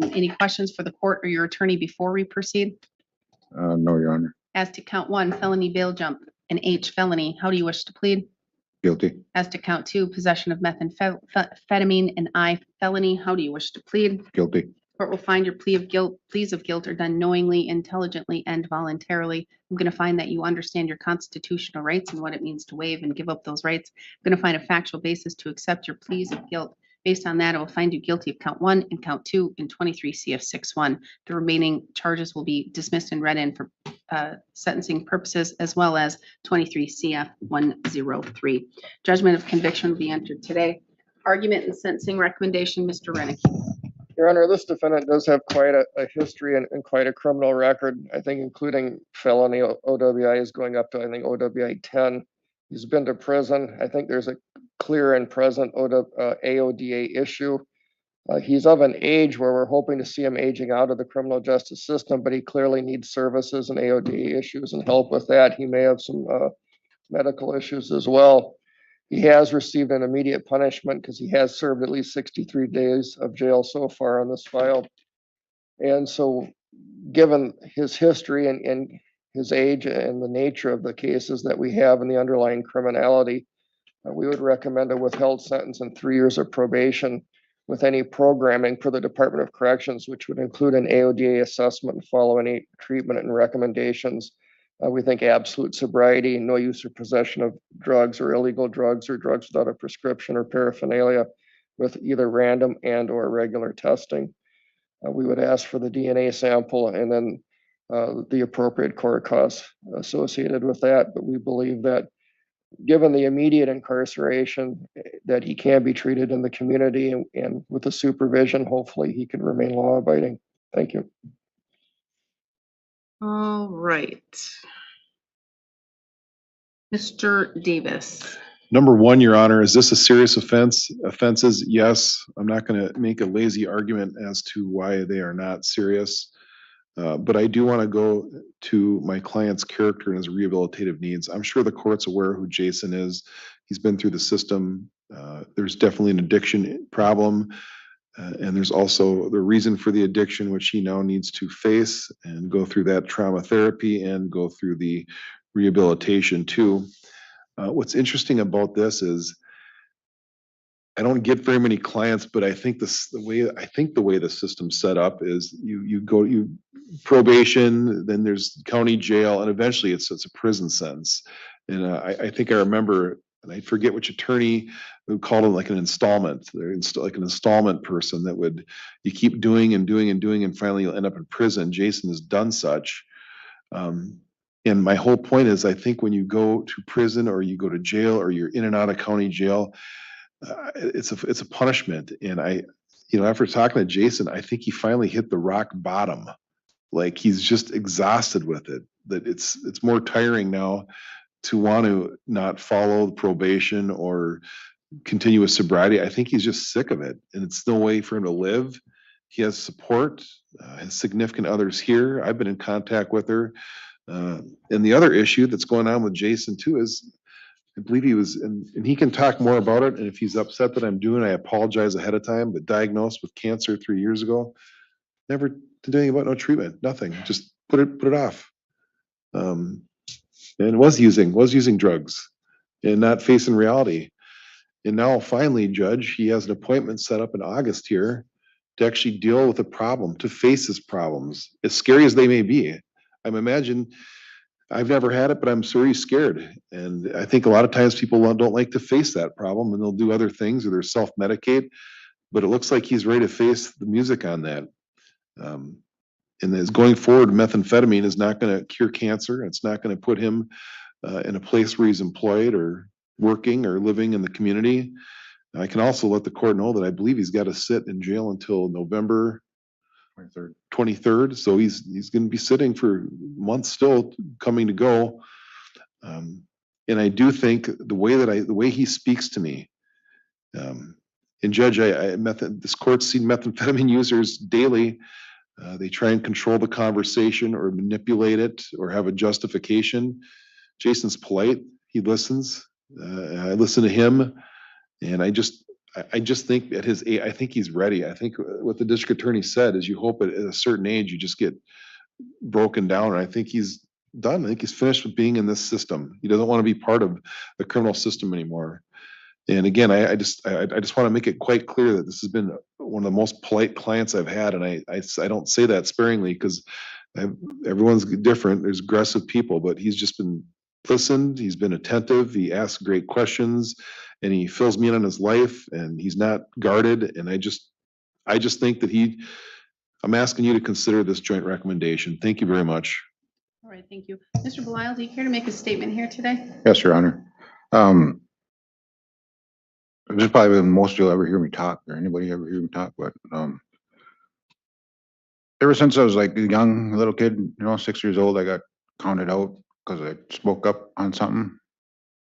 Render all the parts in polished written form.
Any questions for the court or your attorney before we proceed? No, Your Honor. As to count 1, felony bail jump, an H felony, how do you wish to plead? Guilty. As to count 2, possession of methamphetamine, an I felony, how do you wish to plead? Guilty. Court will find your pleas of guilt are done knowingly, intelligently, and voluntarily. I'm going to find that you understand your constitutional rights and what it means to waive and give up those rights. I'm going to find a factual basis to accept your pleas of guilt. Based on that, I will find you guilty of count 1 and count 2 in 23 CF 6-1. The remaining charges will be dismissed and read in for sentencing purposes, as well as 23 CF 103. Judgment of conviction will be entered today. Argument and sentencing recommendation, Mr. Rennick. Your Honor, this defendant does have quite a history and quite a criminal record, I think, including felony OWI is going up to, I think, OWI 10. He's been to prison. I think there's a clear and present AODA issue. He's of an age where we're hoping to see him aging out of the criminal justice system, but he clearly needs services and AODA issues and help with that. He may have some medical issues as well. He has received an immediate punishment because he has served at least 63 days of jail so far on this file. And so given his history and his age and the nature of the cases that we have in the underlying criminality, we would recommend a withheld sentence and 3 years of probation with any programming for the Department of Corrections, which would include an AODA assessment and follow any treatment and recommendations. We think absolute sobriety, no use or possession of drugs or illegal drugs or drugs without a prescription or paraphernalia with either random and or regular testing. We would ask for the DNA sample and then the appropriate court costs associated with that. But we believe that given the immediate incarceration, that he can be treated in the community and with the supervision, hopefully he can remain law abiding. Thank you. All right. Mr. Davis. Number 1, Your Honor, is this a serious offense? Offenses, yes. I'm not going to make a lazy argument as to why they are not serious. But I do want to go to my client's character and his rehabilitative needs. I'm sure the court's aware who Jason is. He's been through the system. There's definitely an addiction problem. And there's also the reason for the addiction, which he now needs to face and go through that trauma therapy and go through the rehabilitation too. What's interesting about this is I don't get very many clients, but I think the way the system's set up is you probation, then there's county jail, and eventually it's a prison sentence. And I think I remember, and I forget which attorney who called it like an installment. They're like an installment person that you keep doing and doing and doing, and finally you'll end up in prison. Jason has done such. And my whole point is, I think when you go to prison or you go to jail or you're in and out of county jail, it's a punishment. And after talking to Jason, I think he finally hit the rock bottom. Like he's just exhausted with it. That it's more tiring now to want to not follow probation or continue with sobriety. I think he's just sick of it, and it's no way for him to live. He has support, his significant others here. I've been in contact with her. And the other issue that's going on with Jason too is, I believe he was, and he can talk more about it. And if he's upset that I'm doing, I apologize ahead of time, but diagnosed with cancer 3 years ago, never did anything about no treatment, nothing, just put it off. And was using drugs and not facing reality. And now finally, Judge, he has an appointment set up in August here to actually deal with a problem, to face his problems, as scary as they may be. I'm imagine, I've never had it, but I'm sure he's scared. And I think a lot of times people don't like to face that problem, and they'll do other things or they're self-medicate, but it looks like he's ready to face the music on that. And as going forward, methamphetamine is not going to cure cancer. It's not going to put him in a place where he's employed or working or living in the community. I can also let the court know that I believe he's got to sit in jail until November 23rd. So he's going to be sitting for months still coming to go. And I do think the way he speaks to me, and Judge, this court's seen methamphetamine users daily. They try and control the conversation or manipulate it or have a justification. Jason's polite. He listens. I listen to him, and I just think at his age, I think he's ready. I think what the district attorney said is you hope at a certain age, you just get broken down. And I think he's done. I think he's finished with being in this system. He doesn't want to be part of the criminal system anymore. And again, I just want to make it quite clear that this has been one of the most polite clients I've had. And I don't say that sparingly because everyone's different. There's aggressive people, but he's just been listened. He's been attentive. He asks great questions and he fills me in on his life and he's not guarded. And I just think that I'm asking you to consider this joint recommendation. Thank you very much. All right, thank you. Mr. Belisle, do you care to make a statement here today? Yes, Your Honor. This is probably the most you'll ever hear me talk, or anybody ever hear me talk, but ever since I was like a young little kid, 6 years old, I got counted out because I spoke up on something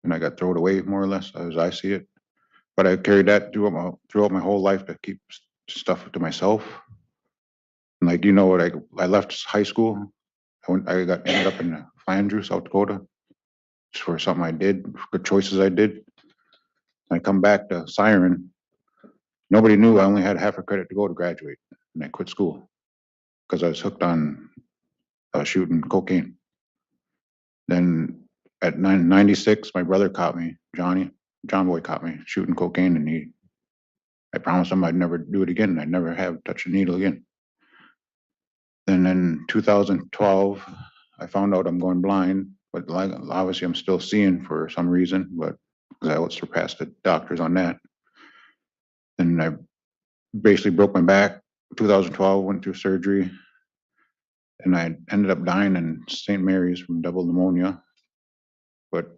and I got thrown away more or less as I see it. But I carried that throughout my whole life to keep stuff to myself. And like, I left high school. I ended up in Flandreau, South Dakota, just for something I did, good choices I did. I come back to Siren. Nobody knew I only had half a credit to go to graduate, and I quit school because I was hooked on shooting cocaine. Then at 96, my brother caught me, John Boy caught me shooting cocaine, and I promised him I'd never do it again. I'd never have touched a needle again. Then in 2012, I found out I'm going blind, but obviously I'm still seeing for some reason, but because I surpassed the doctors on that. And I basically broke my back. 2012, went through surgery, and I ended up dying in St. Mary's from double pneumonia. But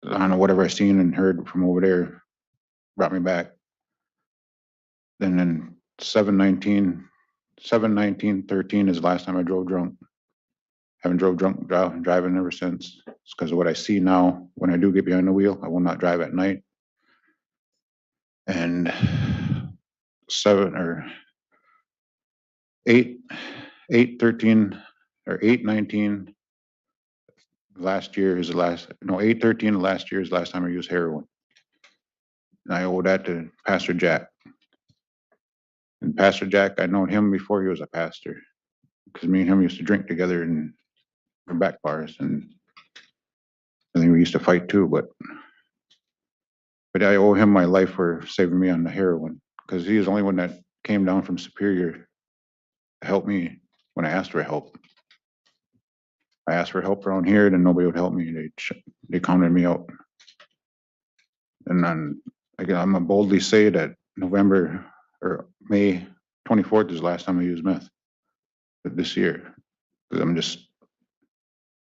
I don't know, whatever I seen and heard from over there brought me back. Then in 7/19/13 is the last time I drove drunk. Haven't drove drunk driving ever since. It's because of what I see now. When I do get behind the wheel, I will not drive at night. And 8/19 last year is the last, no, 8/13 last year is the last time I used heroin. And I owe that to Pastor Jack. And Pastor Jack, I known him before he was a pastor, because me and him used to drink together in back bars, and I think we used to fight too, but I owe him my life for saving me on the heroin, because he was the only one that came down from Superior to help me when I asked for help. I asked for help around here, then nobody would help me. They counted me out. And then again, I'm gonna boldly say that November or May 24th is the last time I used meth this year. Because I'm just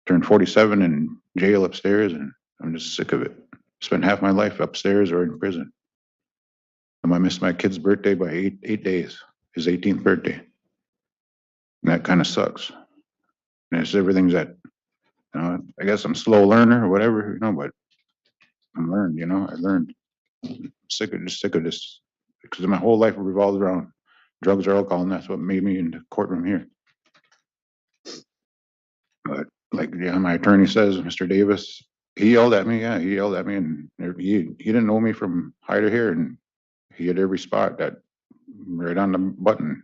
turned 47 in jail upstairs, and I'm just sick of it. Spent half my life upstairs or in prison. I missed my kid's birthday by eight days, his 18th birthday. And that kind of sucks. And it's everything's that, I guess I'm a slow learner or whatever, but I'm learned, I learned. Sick of this, because my whole life revolves around drugs or alcohol, and that's what made me in the courtroom here. But like, my attorney says, Mr. Davis, he yelled at me, and he didn't know me from hide or hair, and he had every spot that right on the button.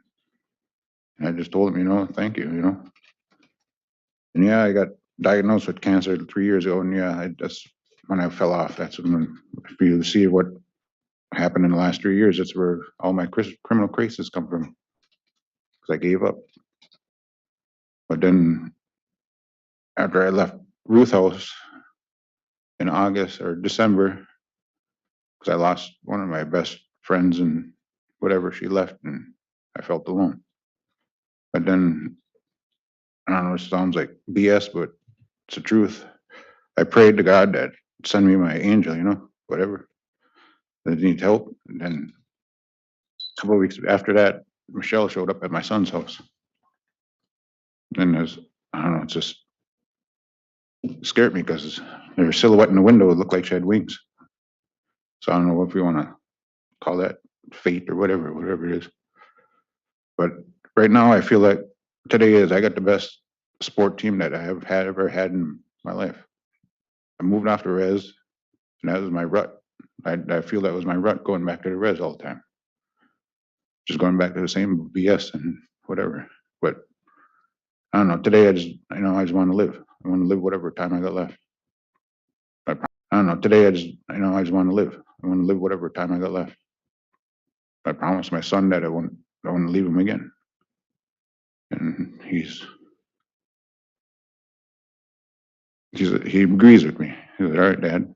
And I just told him, thank you, And yeah, I got diagnosed with cancer 3 years ago, and that's when I fell off. That's when, if you see what happened in the last 3 years, that's where all my criminal cases come from, because I gave up. But then after I left Ruth House in August or December, because I lost one of my best friends and whatever, she left, and I felt alone. But then, I don't know, it sounds like BS, but it's the truth. I prayed to God that send me my angel, whatever. That needs help. And then a couple of weeks after that, Michelle showed up at my son's house. And I don't know, it just scared me because her silhouette in the window looked like she had wings. So I don't know if you want to call that fate or whatever it is. But right now I feel like today I got the best sport team that I have ever had in my life. I moved off the res, and that was my rut. I feel that was my rut, going back to the res all the time. Just going back to the same BS and whatever. But I don't know, today I just want to live. I want to live whatever time I got left. I don't know, today I just want to live. I want to live whatever time I got left. I promised my son that I wouldn't leave him again. And he agrees with me. He's like, all right, Dad.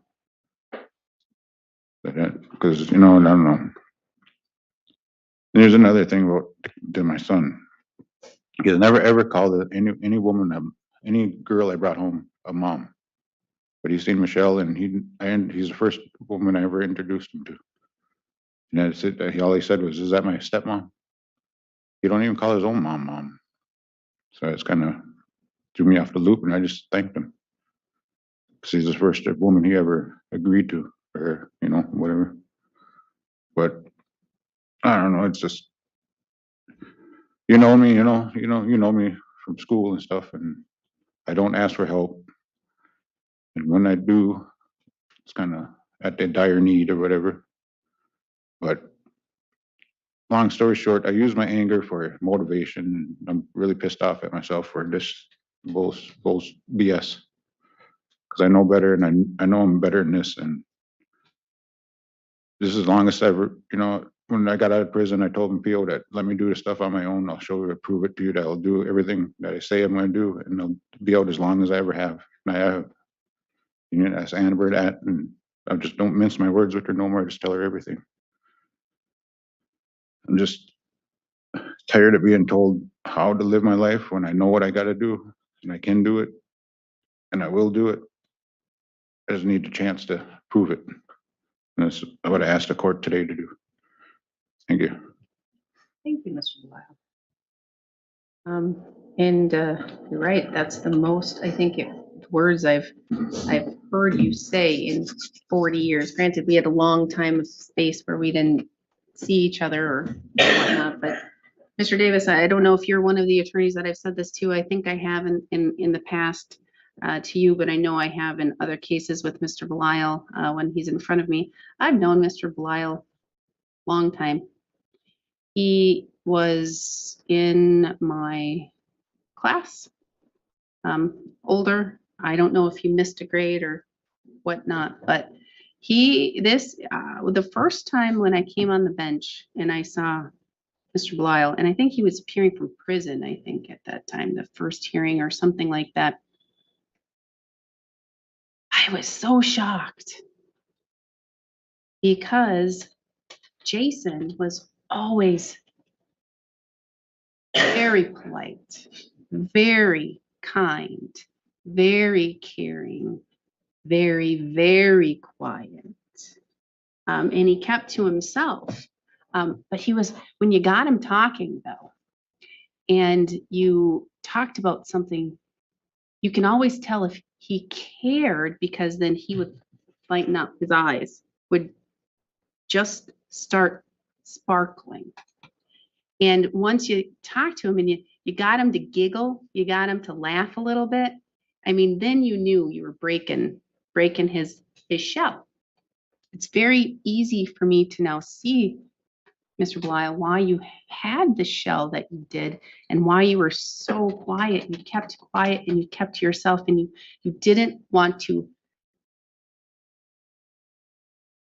Because, I don't know. And there's another thing about to my son. He's never ever called any woman, any girl I brought home a mom. But he's seen Michelle, and he's the first woman I ever introduced him to. And that's it. All he said was, "Is that my stepmom?" He don't even call his own mom. So it's kind of threw me off the loop, and I just thanked him because he's the first woman he ever agreed to, or whatever. But I don't know. It's just me. You know me from school and stuff, and I don't ask for help. And when I do, it's kind of at the dire need or whatever. But long story short, I use my anger for motivation. I'm really pissed off at myself for this both BS because I know better, and I know I'm better than this. And this is the longest ever. When I got out of prison, I told PO that let me do the stuff on my own. I'll show you, prove it to you that I'll do everything that I say I'm going to do, and I'll be out as long as I ever have. And I have. Ask Amber that, and I just don't mince my words with her no more. I just tell her everything. I'm just tired of being told how to live my life when I know what I got to do, and I can do it, and I will do it. I just need the chance to prove it. And that's what I asked the court today to do. Thank you. Thank you, Mr. Blau. And you're right, that's the most, I think, words I've heard you say in 40 years. Granted, we had a long time of space where we didn't see each other or whatnot, but Mr. Davis, I don't know if you're one of the attorneys that I've said this to. I think I have in the past to you, but I know I have in other cases with Mr. Belial when he's in front of me. I've known Mr. Belial long time. He was in my class, older. I don't know if he missed a grade or whatnot, but the first time when I came on the bench and I saw Mr. Belial, and I think he was appearing from prison, I think at that time, the first hearing or something like that. I was so shocked because Jason was always very polite, very kind, very caring, very, very quiet. And he kept to himself. But when you got him talking though, and you talked about something, you can always tell if he cared because then he would lighten up, his eyes would just start sparkling. And once you talk to him and you got him to giggle, you got him to laugh a little bit, I mean, then you knew you were breaking his shell. It's very easy for me to now see, Mr. Belial, why you had the shell that you did and why you were so quiet. You kept quiet and you kept to yourself, and you didn't want to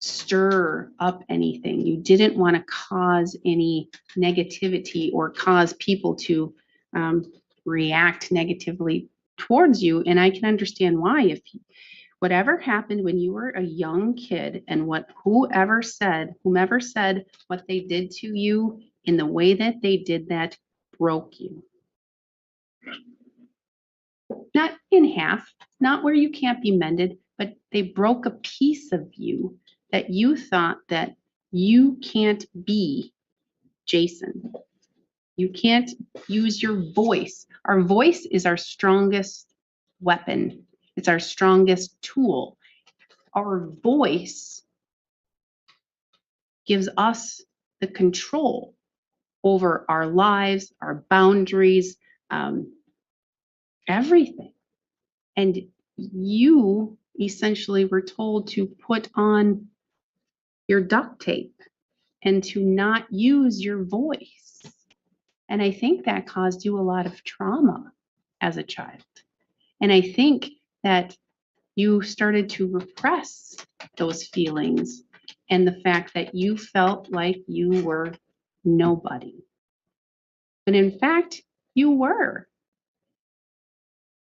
stir up anything. You didn't want to cause any negativity or cause people to react negatively towards you. And I can understand why. If whatever happened when you were a young kid and whomever said what they did to you in the way that they did that broke you. Not in half, not where you can't be mended, but they broke a piece of you that you thought that you can't be Jason. You can't use your voice. Our voice is our strongest weapon. It's our strongest tool. Our voice gives us the control over our lives, our boundaries, everything. And you essentially were told to put on your duct tape and to not use your voice. And I think that caused you a lot of trauma as a child. And I think that you started to repress those feelings and the fact that you felt like you were nobody. But in fact, you were.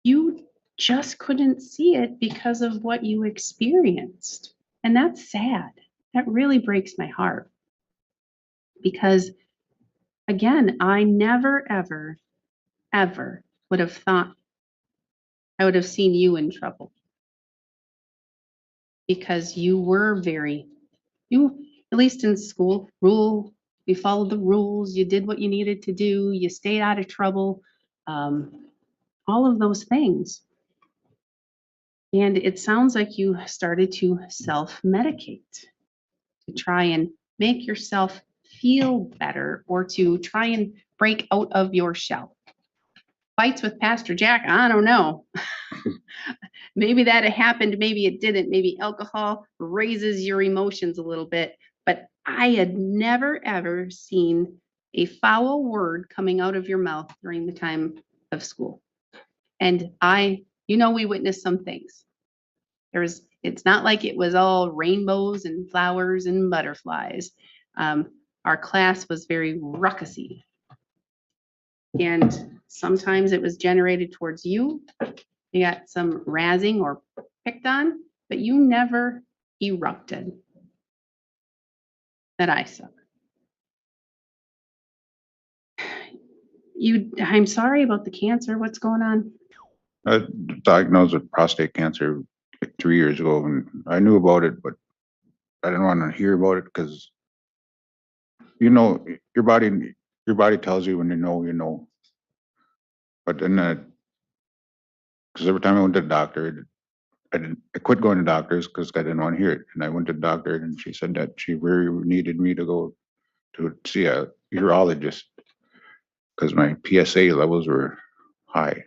You just couldn't see it because of what you experienced. And that's sad. That really breaks my heart. Because again, I never, ever, ever would have thought I would have seen you in trouble. Because you were you, at least in school, you followed the rules, you did what you needed to do, you stayed out of trouble, all of those things. And it sounds like you started to self-medicate to try and make yourself feel better or to try and break out of your shell. Fights with Pastor Jack, I don't know. Maybe that happened, maybe it didn't. Maybe alcohol raises your emotions a little bit. But I had never, ever seen a foul word coming out of your mouth during the time of school. And we witnessed some things. It's not like it was all rainbows and flowers and butterflies. Our class was very ruckusy. And sometimes it was generated towards you. You got some razzing or picked on, but you never erupted that I saw. I'm sorry about the cancer. What's going on? I was diagnosed with prostate cancer like 3 years ago, and I knew about it, but I didn't want to hear about it because, your body tells you when you know. But then, because every time I went to the doctor, I quit going to doctors because I didn't want to hear it. And I went to the doctor, and she said that she really needed me to go to see a urologist because my PSA levels were high.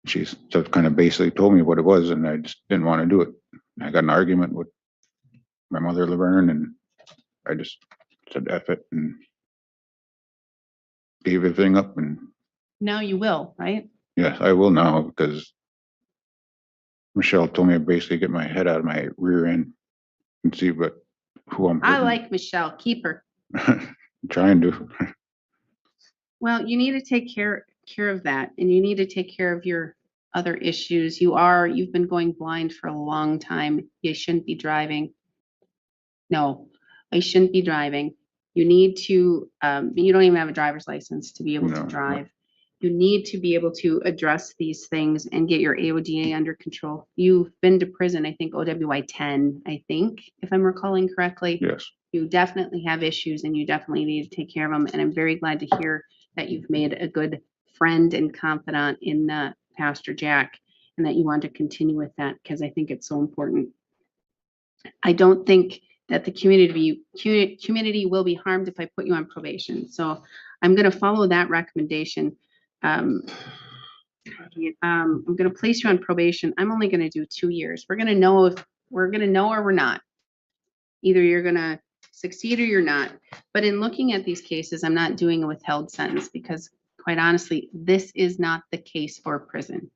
She just kind of basically told me what it was, and I just didn't want to do it. I got in an argument with my mother, Laverne, and I just said F it and gave everything up. And Now you will, right? yes, I will now because Michelle told me to basically get my head out of my rear end and see who I'm I hurting. like Michelle. Keep her. Trying to. Well, you need to take care of that, and you need to take care of your other issues. You've been going blind for a long time. You shouldn't be driving. No, I shouldn't be driving. You need to, you don't even have a driver's license to be able to No. drive. You need to be able to address these things and get your AODA under control. You've been to prison, I think OWI 10, if I'm recalling correctly. Yes. You definitely have issues and you definitely need to take care of them. And I'm very glad to hear that you've made a good friend and confidant in Pastor Jack and that you want to continue with that because I think it's so important. I don't think that the community will be harmed if I put you on probation. So I'm going to follow that recommendation. I'm going to place you on probation. I'm only going to do 2 years. We're going to know if we're going to know or we're not. Either you're going to succeed or you're not. But in looking at these cases, I'm not doing a withheld sentence because quite honestly, this is not the case for prison.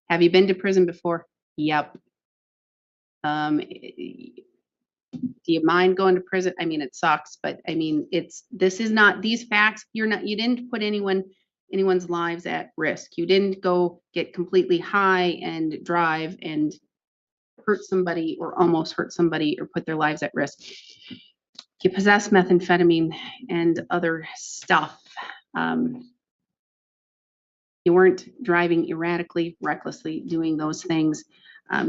Have you been to prison before? Yep. Do you mind going to prison? I mean, it sucks, but I mean, this is not these facts. You didn't put anyone's lives at risk. You didn't go get completely high and drive and hurt somebody or almost hurt somebody or put their lives at risk. You possess methamphetamine and other stuff. You weren't driving erratically, recklessly, doing those things.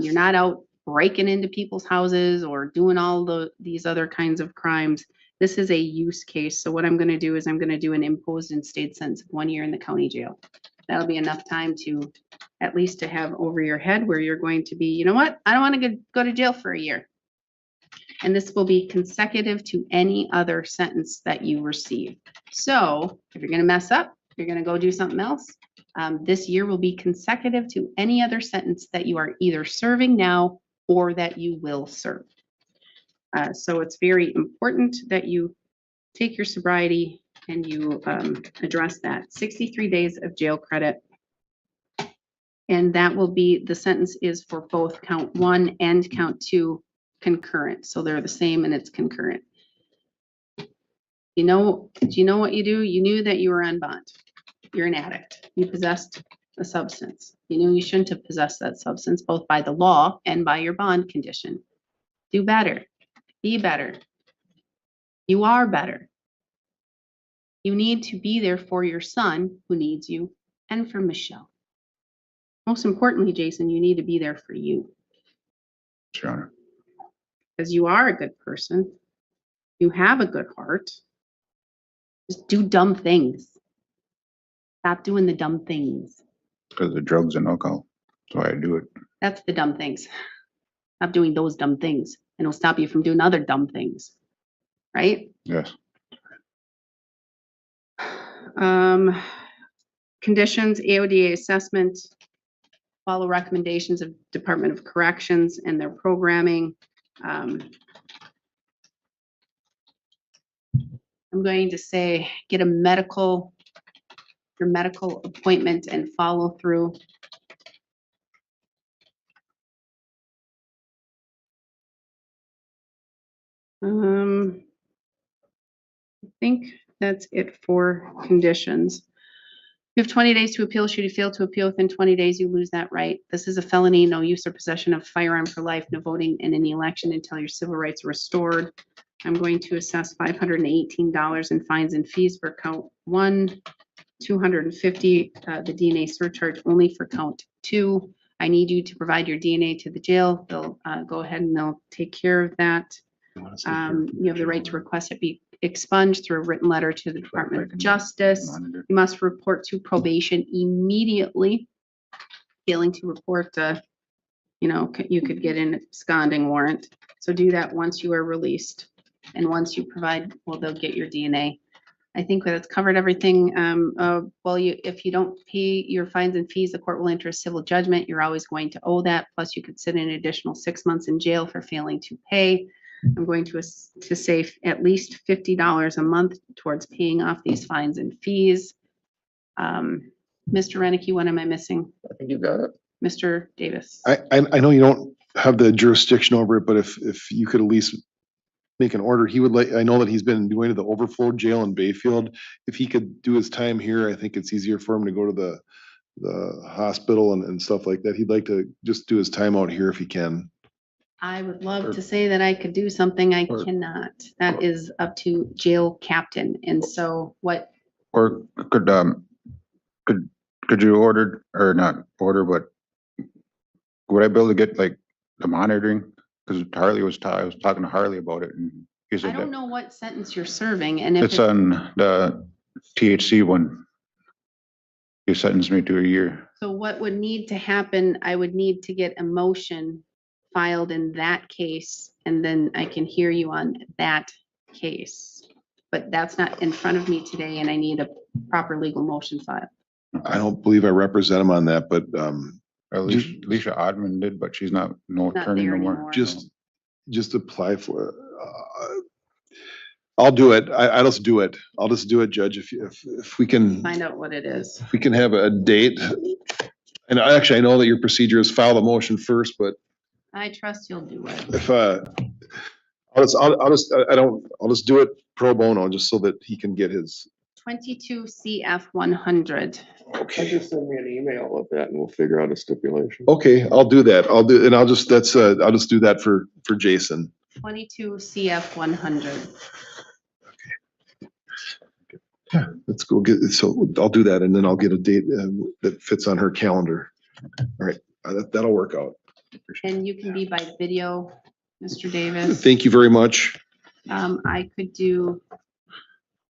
You're not out breaking into people's houses or doing all these other kinds of crimes. This is a use case. So what I'm going to do is I'm going to do an imposed and stayed sentence of 1 year in the county jail. That'll be enough time to at least to have over your head where you're going to be, you know what? I don't want to go to jail for a year. And this will be consecutive to any other sentence that you receive. So if you're going to mess up, you're going to go do something else. This year will be consecutive to any other sentence that you are either serving now or that you will serve. So it's very important that you take your sobriety and you address that. 63 days of jail credit. And that will be, the sentence is for both count 1 and count 2 concurrent. So they're the same and it's concurrent. Do you know what you do? You knew that you were on bond. You're an addict. You possessed a substance. You knew you shouldn't have possessed that substance, both by the law and by your bond condition. Do better. Be better. You are better. You need to be there for your son who needs you and for Michelle. Most importantly, Jason, you need to be there for you. Your Honor. Because you are a good person. You have a good heart. Just do dumb things. Stop doing the dumb things. Because of drugs and alcohol. That's why I do it. That's the dumb things. Stop doing those dumb things. And it'll stop you from doing other dumb things. Right? Yes. Conditions, AODA assessment, follow recommendations of Department of Corrections and their programming. I'm going to say, get your medical appointment and follow through. I think that's it for conditions. You have 20 days to appeal. Should you fail to appeal within 20 days, you lose that right. This is a felony. No use or possession of firearm for life. No voting in any election until your civil rights are restored. I'm going to assess $518 in fines and fees for count 1, $250, the DNA surcharge only for count 2. I need you to provide your DNA to the jail. They'll go ahead and they'll take care of that. You have the right to request it be expunged through a written letter to the Department of Justice. You must report to probation immediately. Failing to report, you could get an absconding warrant. So do that once you are released. And once you provide, well, they'll get your DNA. I think that's covered everything. If you don't pay your fines and fees, the court will enter a civil judgment. You're always going to owe that. Plus you could sit an additional 6 months in jail for failing to pay. I'm going to say at least $50 a month towards paying off these fines and fees. Mr. Renicky, what am I missing? I think you got it. Mr. Davis. I know you don't have the jurisdiction over it, but if you could at least make an order, I know that he's been going to the overflow jail in Bayfield. If he could do his time here, I think it's easier for him to go to the hospital and stuff like that. He'd like to just do his time out here if he can. I would love to say that I could do something. I cannot. That is up to jail captain. And so what? Or could you order, or not order, but would I be able to get like the monitoring? Because I was talking to Harley about it, and he I said don't that know what sentence you're serving, and if it's on the THC one. You sentenced me to a year. so what would need to happen, I would need to get a motion filed in that case, and then I can hear you on that case. But that's not in front of me today, and I need a proper legal motion filed. I don't believe I represent him on that, but Alicia Oddman did, but she's not attorney there no more. anymore. just apply for it. I'll do it. I'll just do it. I'll just do it, Judge. If we can, Find out what it is. if we can have a date. And I know that your procedure is file a motion first, but I trust you'll do it. if I'll just do it pro bono, just so that he can get his. 22 CF 100. Okay. Just send me an email with that and we'll figure out a stipulation. Okay, I'll do that. I'll do that for Jason. 22 CF 100. Yeah, let's go get it. So I'll do that, and then I'll get a date that fits on her calendar. All right, that'll work out. And you can be by video, Mr. Davis. Thank you very much. I could do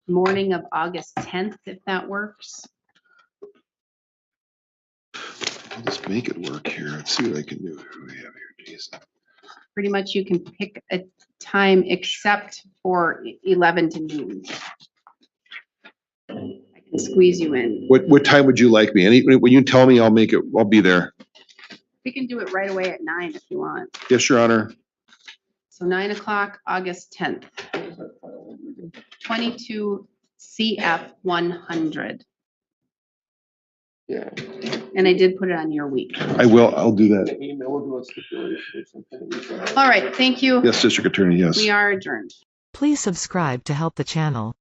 morning of August 10th, if that works. I'll just make it work here. Let's see what I can do. Who do we have here, Jason? Pretty much you can pick a time except for 11 to noon. I can squeeze you in. What time would you like me? When you tell me, I'll make it. I'll be there. We can do it right away at 9 if you want. Yes, Your Honor. So So 9 o'clock, August 10th, 22 CF 100. Yeah. And I did put it on your week. I'll do that. Email will do a stipulation or something. All right, thank you. Yes, District Attorney, yes. We are adjourned. Please subscribe to help the channel.